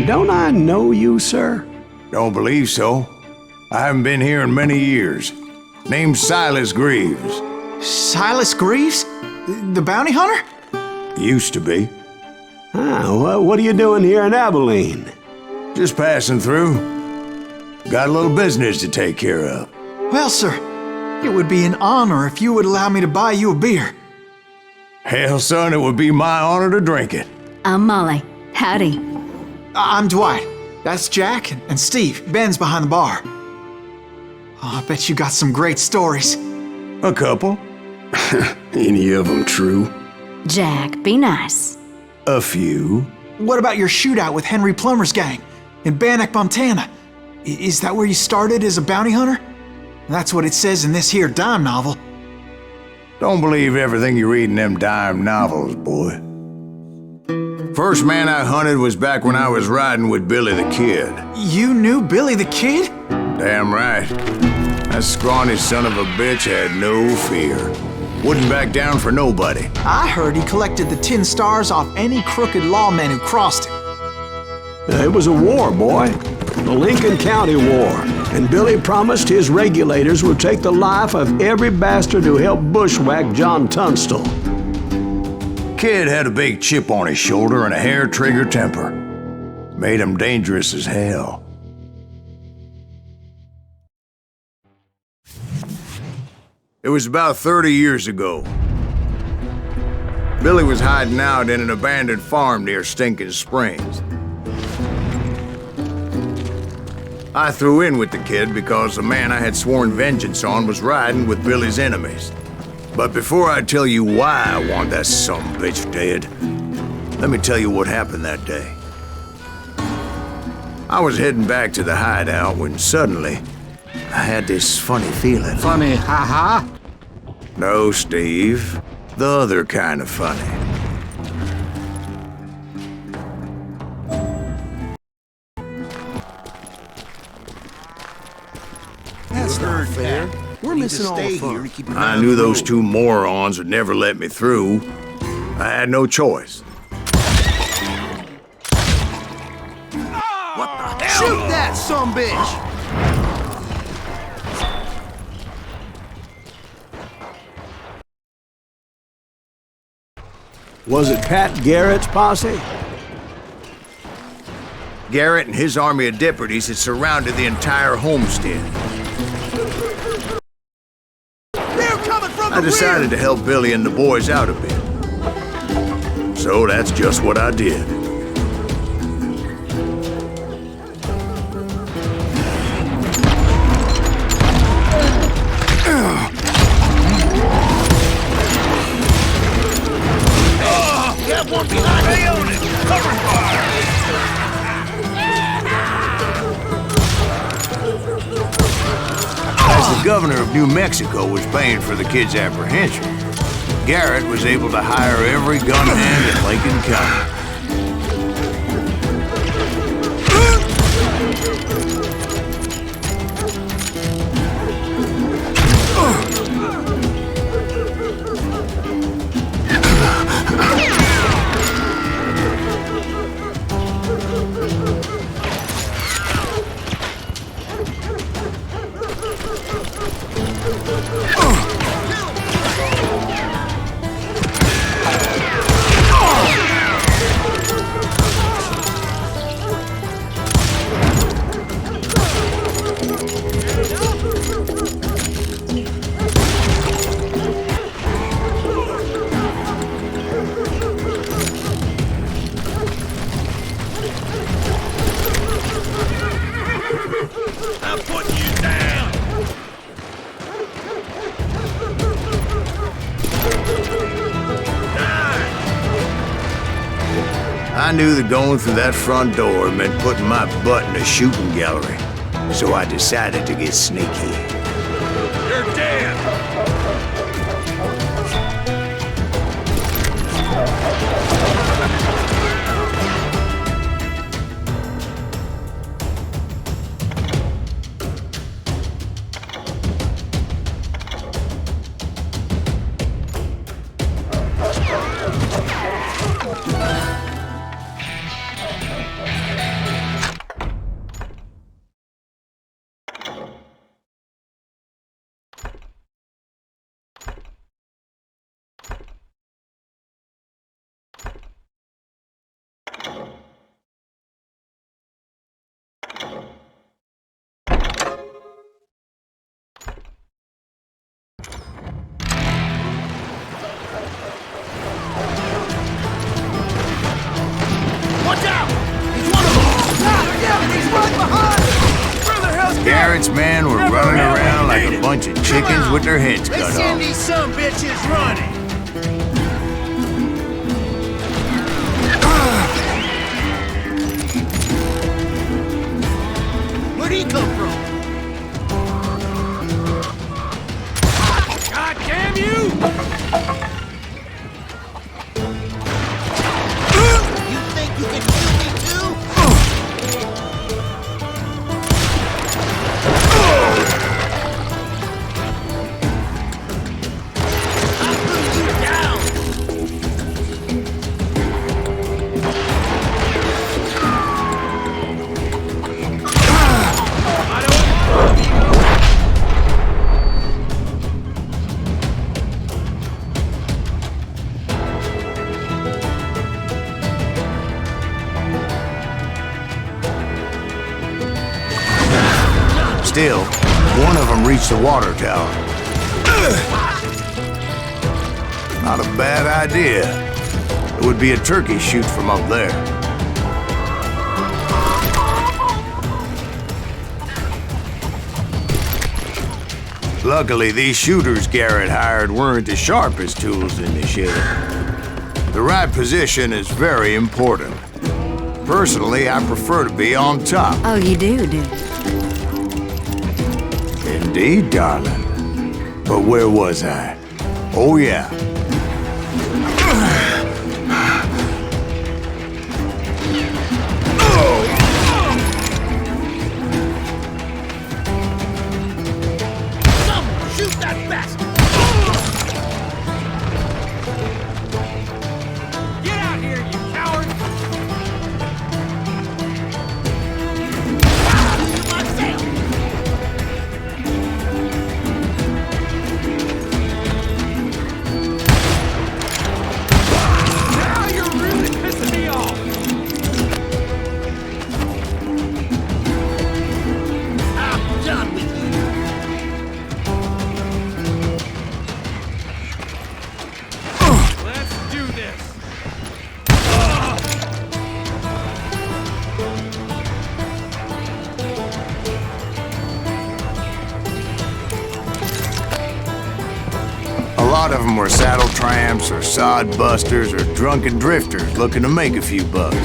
Don't I know you, sir? Don't believe so. I haven't been here in many years. Name's Silas Greaves. Silas Greaves? The bounty hunter? Used to be. Well, what are you doing here in Abilene? Just passing through. Got a little business to take care of. Well, sir, it would be an honor if you would allow me to buy you a beer. Hell, son, it would be my honor to drink it. I'm Molly. Howdy. I'm Dwight. That's Jack and Steve. Ben's behind the bar. Oh, I bet you got some great stories. A couple. Any of them true? Jack, be nice. A few. What about your shootout with Henry Plummer's gang in Bannock, Montana? Is that where you started as a bounty hunter? That's what it says in this here dime novel. Don't believe everything you read in them dime novels, boy. First man I hunted was back when I was riding with Billy the Kid. You knew Billy the Kid? Damn right. That scrawny son of a bitch had no fear. Wouldn't back down for nobody. I heard he collected the 10 stars off any crooked lawman who crossed him. It was a war, boy. The Lincoln County War. And Billy promised his regulators would take the life of every bastard who helped bushwhack John Tunstall. Kid had a big chip on his shoulder and a hair-trigger temper. Made him dangerous as hell. It was about 30 years ago. Billy was hiding out in an abandoned farm near Stinking Springs. I threw in with the kid because the man I had sworn vengeance on was riding with Billy's enemies. But before I tell you why I want that sumbitch dead, let me tell you what happened that day. I was heading back to the hideout when suddenly I had this funny feeling. Funny, haha? No, Steve. The other kind of funny. That's not fair. We're missing all the fun. I knew those two morons would never let me through. I had no choice. What the hell? Shoot that sumbitch! Was it Pat Garrett's posse? Garrett and his army of deputies had surrounded the entire homestead. They're coming from the I decided to help Billy and the boys out a bit. So that's just what I did. Got one behind me on it! Cover fire! As the governor of New Mexico was paying for the kid's apprehension, Garrett was able to hire every gun hand in Lincoln County. I'm putting you down! I knew that going through that front door meant putting my butt in a shooting gallery, so I decided to get sneaky. You're dead! men were running around like a bunch of chickens with their heads cut Let's send off. these some bitches running. Where'd he come from? God damn you! You think you can kill me too? I'll put you down! Still, one of them reached the water tower. Not a bad idea. It would be a turkey shoot from up there. Luckily, these shooters Garrett hired weren't the sharpest tools in the shed. The right position is very important. Personally, I prefer to be on top. Oh, you do, do. Indeed, darling. But where was I? Oh, yeah. Someone shoot that bastard! Get out here, you coward! Myself! Now you're really pissing me off! I'm done with you! Let's do this! A lot of them were saddle tramps or sod busters or drunken drifters looking to make a few bucks.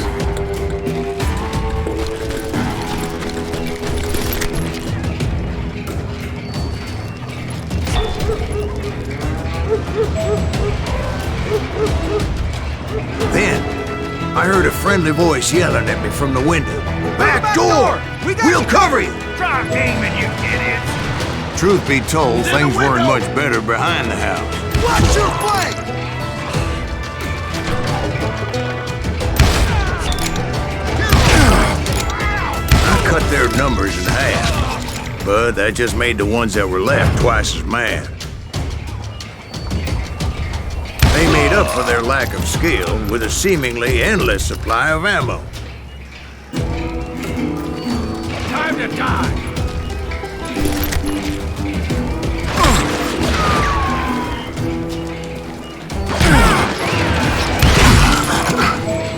Then, I heard a friendly voice yelling at me from the window. Back door! We'll cover you! Drop aiming, you idiots! Truth be told, things weren't much better behind the house. Watch your flank! I cut their numbers in half, but that just made the ones that were left twice as mad. They made up for their lack of skill with a seemingly endless supply of ammo. Time to die!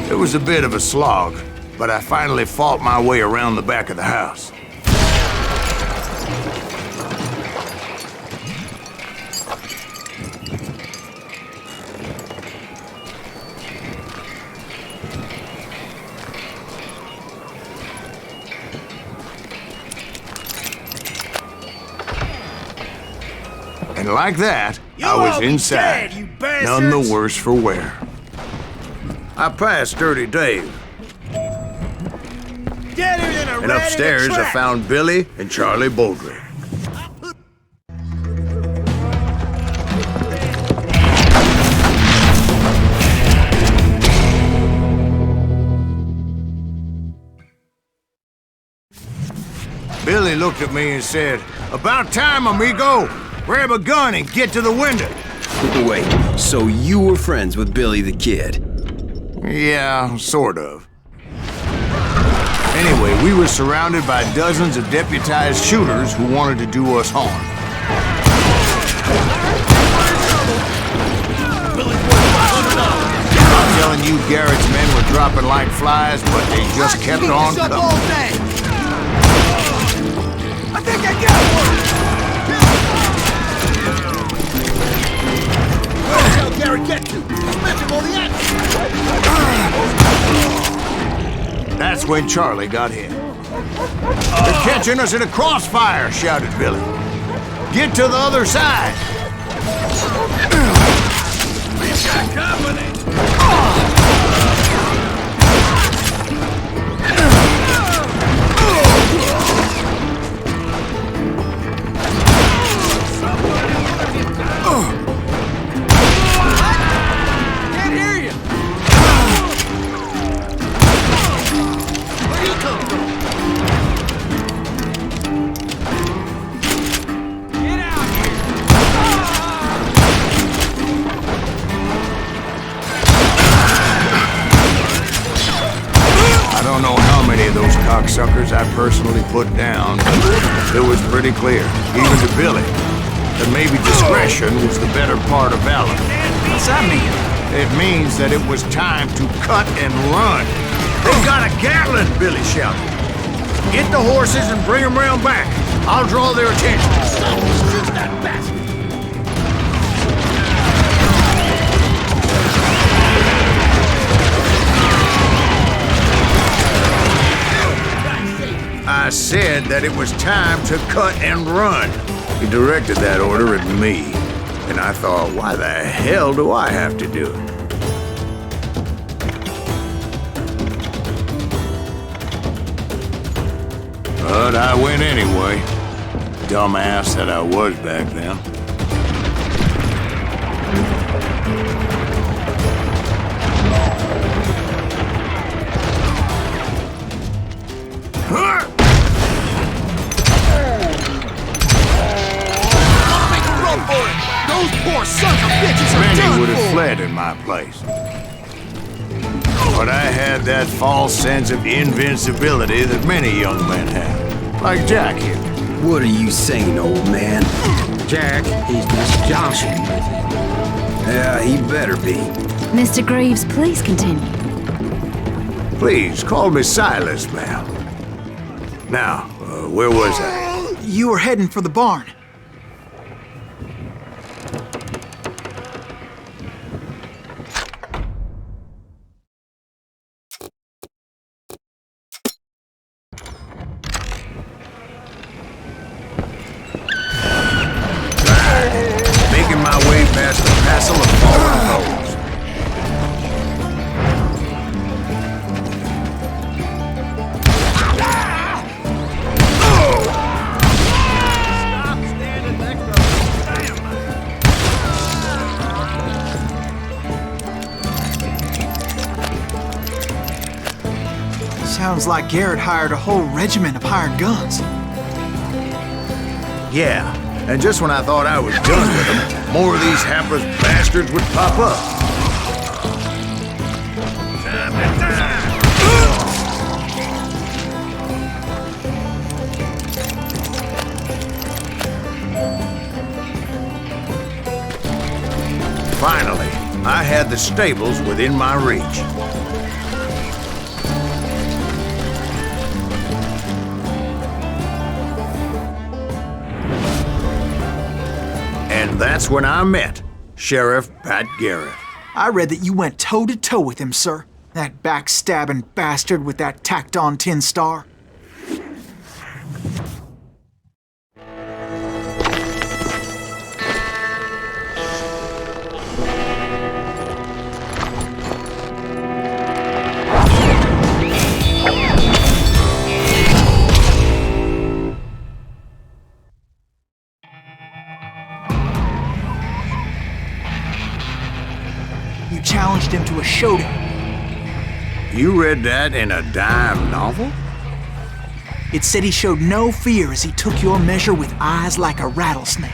It was a bit of a slog, but I finally fought my way around the back of the house. And like that, I was all be inside, dead, you none the bastards! worse for wear. I passed Dirty Dave, Deader than a and rat upstairs in a I trap. found Billy and Charlie Baldry. Billy looked at me and said, "About time, amigo! Grab a gun and get to the window." Wait, so you were friends with Billy the Kid? Yeah, sort of. Anyway, we were surrounded by dozens of deputized shooters who wanted to do us harm. I'm telling you, Garrett's men were dropping like flies, but they just kept on coming. I think I got one! Where the hell Garrett get to? Smash him on the axe! That's when Charlie got hit. They're catching us in a crossfire, shouted Billy. Get to the other side. We've got company! Can't hear you! Where you come from? Get out here! I don't know how many of those cocksuckers I personally put down, but it was pretty clear, even to Billy, that maybe discretion was the better part of valor. What's that mean? It means that it was time to cut and run. They've got a Gatling, Billy shouted. Get the horses and bring them round back. I'll draw their attention. Shoot that bastard! I said that it was time to cut and run. He directed that order at me, and I thought, why the hell do I have to do it? But I went anyway. Dumbass that I was back then. Those poor sons of bitches are Many done would have for! fled in my place. But I had that false sense of invincibility that many young men have. Like Jack here. What are you saying, old man? Jack, he's just joshing with you. Yeah, he better be. Mr. Greaves, please continue. Please, call me Silas, ma'am. Now, where was I? You were heading for the barn. Making my way past the castle of fallen foes. Stop standing next to the Sounds like Garrett hired a whole regiment of hired guns. Yeah, and just when I thought I was done with them, more of these hapless bastards would pop up. Time to die! Finally, I had the stables within my reach. And that's when I met Sheriff Pat Garrett. I read that you went toe-to-toe with him, sir. That backstabbing bastard with that tacked-on tin star. You challenged him to a showdown. You read that in a dime novel? It said he showed no fear as he took your measure with eyes like a rattlesnake.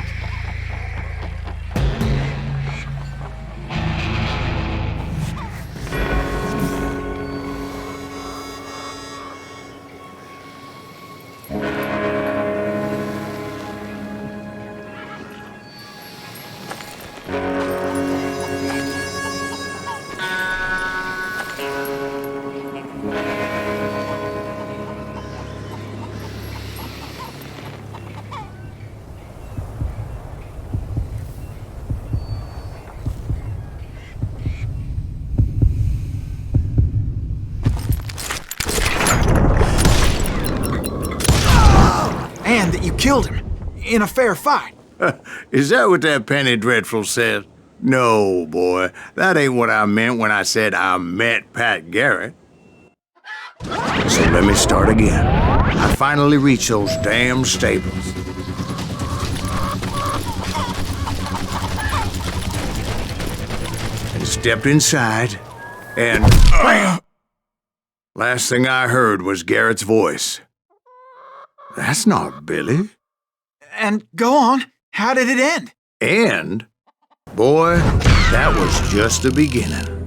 that you killed him in a fair fight. Is that what that Penny Dreadful said? No, boy. That ain't what I meant when I said I met Pat Garrett. So let me start again. I finally reached those damn stables. And stepped inside, and last thing I heard was Garrett's voice. That's not Billy. And go on, how did it end? And, boy, that was just the beginning.